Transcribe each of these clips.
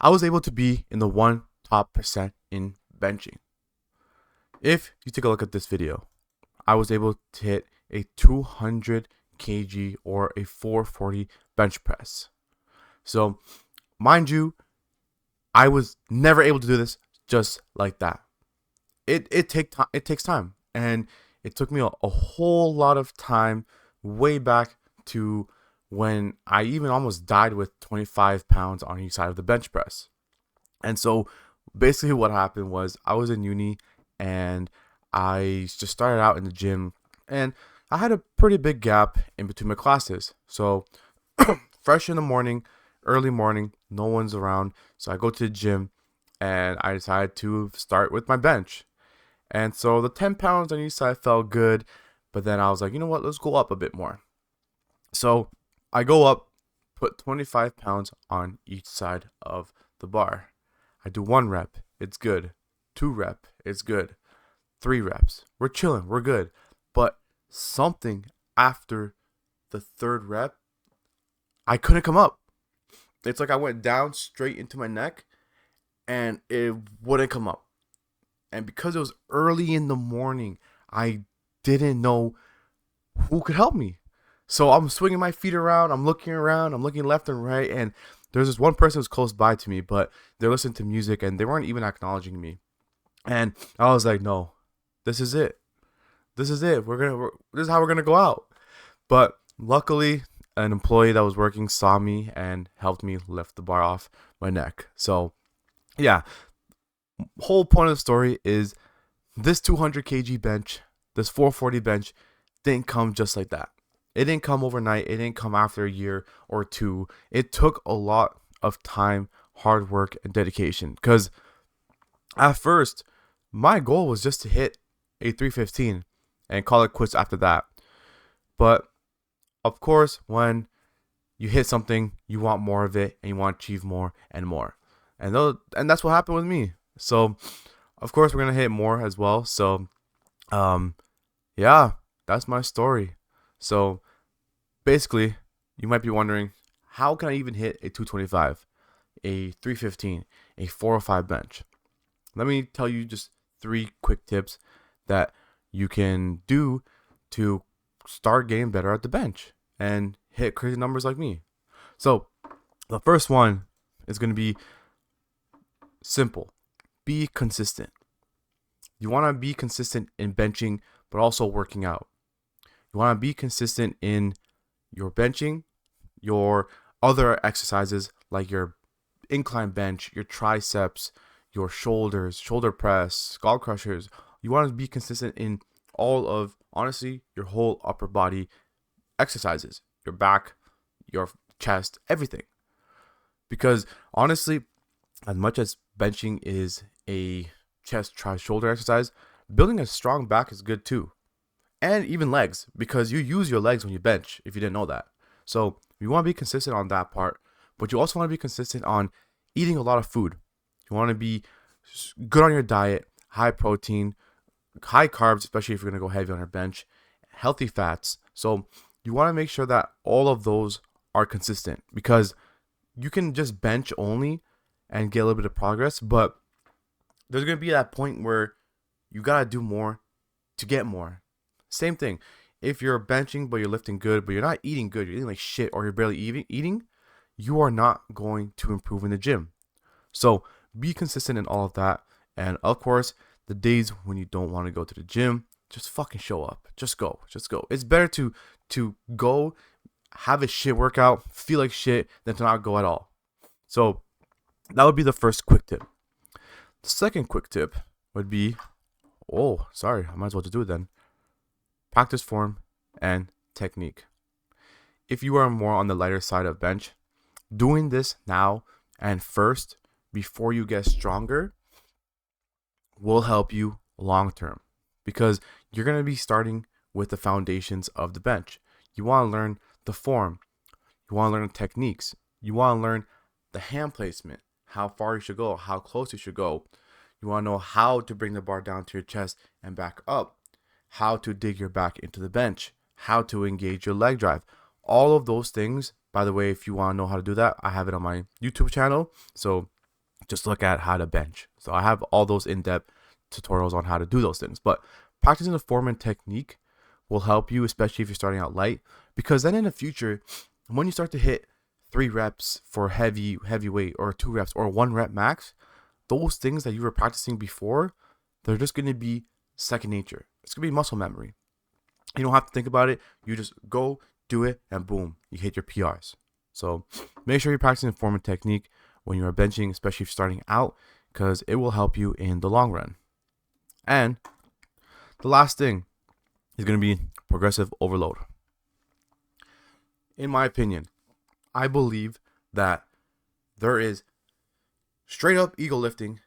I was able to be in the one top percent in benching. If you take a look at this video, I was able to hit a 200 kg or a 440 bench press. So, mind you, I was never able to do this just like that. It takes time, and it took me a whole lot of time way back to when I even almost died with 25 pounds on each side of the bench press. And so basically what happened was I was in uni and I just started out in the gym, and I had a pretty big gap in between my classes. So fresh in the morning, early morning, no one's around. So I go to the gym and I decided to start with my bench. And so the 10 pounds on each side felt good, but then I was like, you know what, let's go up a bit more. So I go up, put 25 pounds on each side of the bar. I do 1 rep, it's good. 2 rep, it's good. 3 reps, we're chilling, we're good. But something after the 3rd rep, I couldn't come up. It's like I went down straight into my neck and it wouldn't come up. And because it was early in the morning, I didn't know who could help me. So I'm swinging my feet around, I'm looking around, I'm looking left and right, and there's this one person who's close by to me, but they're listening to music and they weren't even acknowledging me. And I was like, no, this is it. This is it. This is how we're gonna go out. But luckily, an employee that was working saw me and helped me lift the bar off my neck. So yeah, whole point of the story is this 200 kg bench, this 440 bench didn't come just like that. It didn't come overnight. It didn't come after a year or two. It took a lot of time, hard work, and dedication. Because at first, my goal was just to hit a 315 and call it quits after that. But of course, when you hit something, you want more of it and you want to achieve more and more. And that's what happened with me. So, of course, we're going to hit more as well. So, yeah, that's my story. So, basically, you might be wondering, how can I even hit a 225, a 315, a 405 bench? Let me tell you just 3 quick tips that you can do to start getting better at the bench and hit crazy numbers like me. So, the first one is going to be simple. Be consistent. You want to be consistent in benching, but also working out. You want to be consistent in your benching, your other exercises like your incline bench, your triceps, your shoulders, shoulder press, skull crushers. You want to be consistent in all of, honestly, your whole upper body exercises, your back, your chest, everything. Because honestly, as much as benching is a chest, tri, shoulder exercise, building a strong back is good too. And even legs, because you use your legs when you bench, if you didn't know that. So you want to be consistent on that part, but you also want to be consistent on eating a lot of food. You want to be good on your diet, high protein, high carbs, especially if you're going to go heavy on your bench, healthy fats. So you want to make sure that all of those are consistent, because you can just bench only and get a little bit of progress, but there's going to be that point where you got to do more to get more. Same thing. If you're benching, but you're lifting good, but you're not eating good, you're eating like shit, or you're barely eating, you are not going to improve in the gym. So be consistent in all of that. And of course, the days when you don't want to go to the gym, just fucking show up. Just go. It's better to go, have a shit workout, feel like shit, than to not go at all. So that would be the first quick tip. The second quick tip would be, I might as well just do it then. Practice form and technique. If you are more on the lighter side of bench, doing this now and first before you get stronger will help you long term, because you're going to be starting with the foundations of the bench. You want to learn the form, you want to learn the techniques, you want to learn the hand placement, how far you should go, how close you should go. You want to know how to bring the bar down to your chest and back up, how to dig your back into the bench, how to engage your leg drive. All of those things, by the way, if you want to know how to do that, I have it on my YouTube channel. So just look at how to bench. So I have all those in-depth tutorials on how to do those things. But practicing the Foreman technique will help you, especially if you're starting out light, because then in the future, when you start to hit 3 reps for heavy weight, or 2 reps, or 1 rep max, those things that you were practicing before, they're just going to be second nature. It's going to be muscle memory. You don't have to think about it. You just go, do it, and boom, you hit your PRs. So make sure you're practicing the Foreman technique when you are benching, especially if you're starting out, because it will help you in the long run. And the last thing is going to be progressive overload. In my opinion, I believe that there is straight up ego lifting,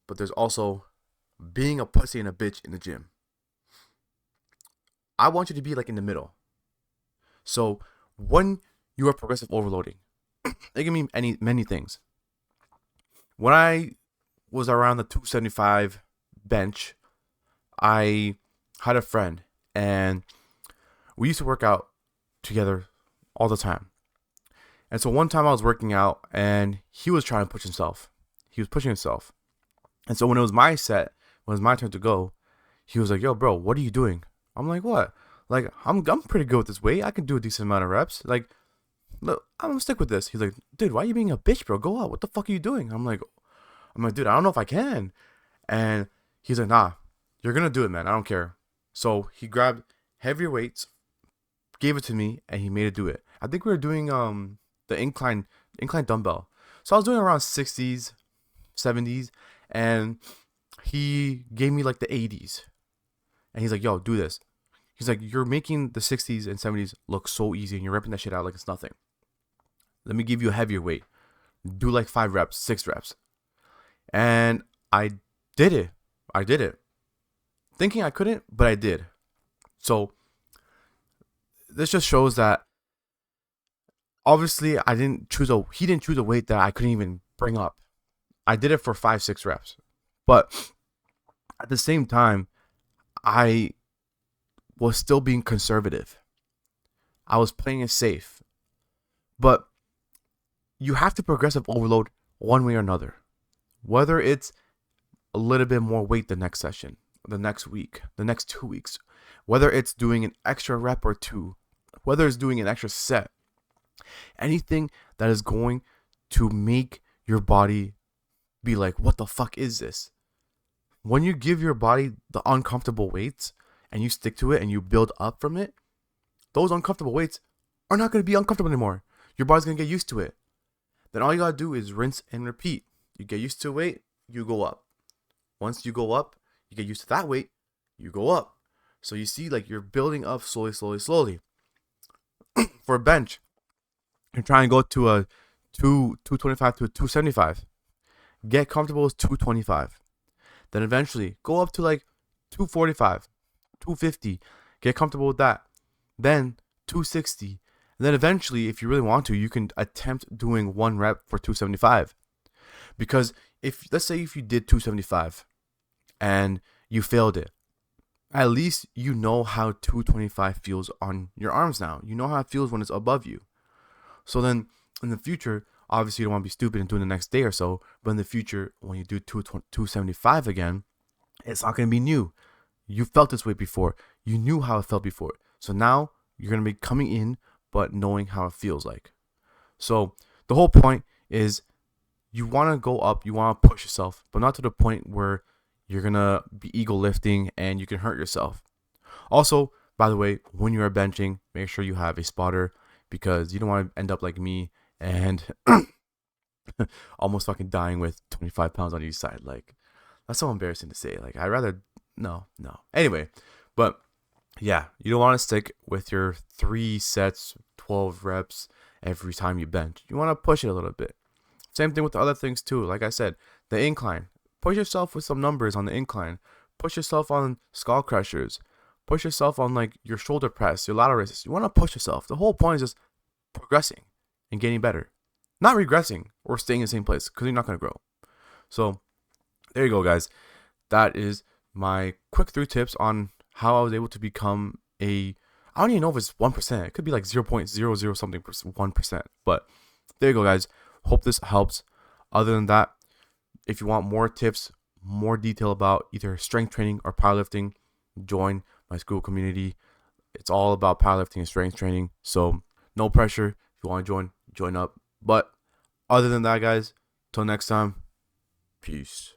but there's also being a pussy and a bitch in the gym. I want you to be like in the middle. So when you are progressive overloading, it can mean many things. When I was around the 275 bench, I had a friend, and we used to work out together all the time. And so one time I was working out, and he was trying to push himself. He was pushing himself. And so when it was my set, when it was my turn to go, he was like, "Yo, bro, what are you doing?" I'm like, "What? Like, I'm pretty good with this weight. I can do a decent amount of reps. Like, look, I'm gonna stick with this." He's like, "Dude, why are you being a bitch, bro? Go out. What the fuck are you doing?" I'm like, "Dude, I don't know if I can." And he's like, "Nah, you're gonna do it, man. I don't care." So he grabbed heavier weights, gave it to me, and he made it do it. I think we were doing the incline dumbbell. So I was doing around 60s, 70s, and he gave me like the 80s. And he's like, "Yo, do this." He's like, "You're making the 60s and 70s look so easy, and you're ripping that shit out like it's nothing. Let me give you a heavier weight. Do like 5 reps, 6 reps." And I did it. Thinking I couldn't, but I did. So this just shows that obviously he didn't choose a weight that I couldn't even bring up. I did it for 5-6 reps. But at the same time, I was still being conservative. I was playing it safe. But you have to progressive overload one way or another. Whether it's a little bit more weight the next session, the next week, the next 2 weeks, whether it's doing an extra rep or 2, whether it's doing an extra set, anything that is going to make your body be like, "What the fuck is this?" When you give your body the uncomfortable weights and you stick to it and you build up from it, those uncomfortable weights are not going to be uncomfortable anymore. Your body's going to get used to it. Then all you got to do is rinse and repeat. You get used to a weight, you go up. Once you go up, you get used to that weight, you go up. So you see, like, you're building up slowly. For a bench, you're trying to go to a 225 to a 275. Get comfortable with 225. Then eventually go up to like 245, 250. Get comfortable with that. Then 260. And then eventually, if you really want to, you can attempt doing 1 rep for 275. Because let's say if you did 275 and you failed it, at least you know how 225 feels on your arms now. You know how it feels when it's above you. So then in the future, obviously you don't want to be stupid and do it the next day or so, but in the future, when you do 275 again, it's not going to be new. You felt this way before. You knew how it felt before. So now you're going to be coming in, but knowing how it feels like. So the whole point is you want to go up, you want to push yourself, but not to the point where you're going to be ego lifting and you can hurt yourself. Also, by the way, when you are benching, make sure you have a spotter, because you don't want to end up like me and almost fucking dying with 25 pounds on each side. Like, that's so embarrassing to say. Like, I'd rather, no. Anyway, but yeah, you don't want to stick with your 3 sets, 12 reps every time you bench. You want to push it a little bit. Same thing with the other things too. Like I said, the incline. Push yourself with some numbers on the incline. Push yourself on skull crushers. Push yourself on like your shoulder press, your lateral raises. You want to push yourself. The whole point is just progressing and getting better. Not regressing or staying in the same place, because you're not going to grow. So there you go, guys. That is my quick 3 tips on how I was able to become I don't even know if it's 1%. It could be like 0.00 something 1%. But there you go, guys. Hope this helps. Other than that, if you want more tips, more detail about either strength training or powerlifting, join my school community. It's all about powerlifting and strength training. So no pressure. If you want to join up. But other than that, guys, till next time, peace.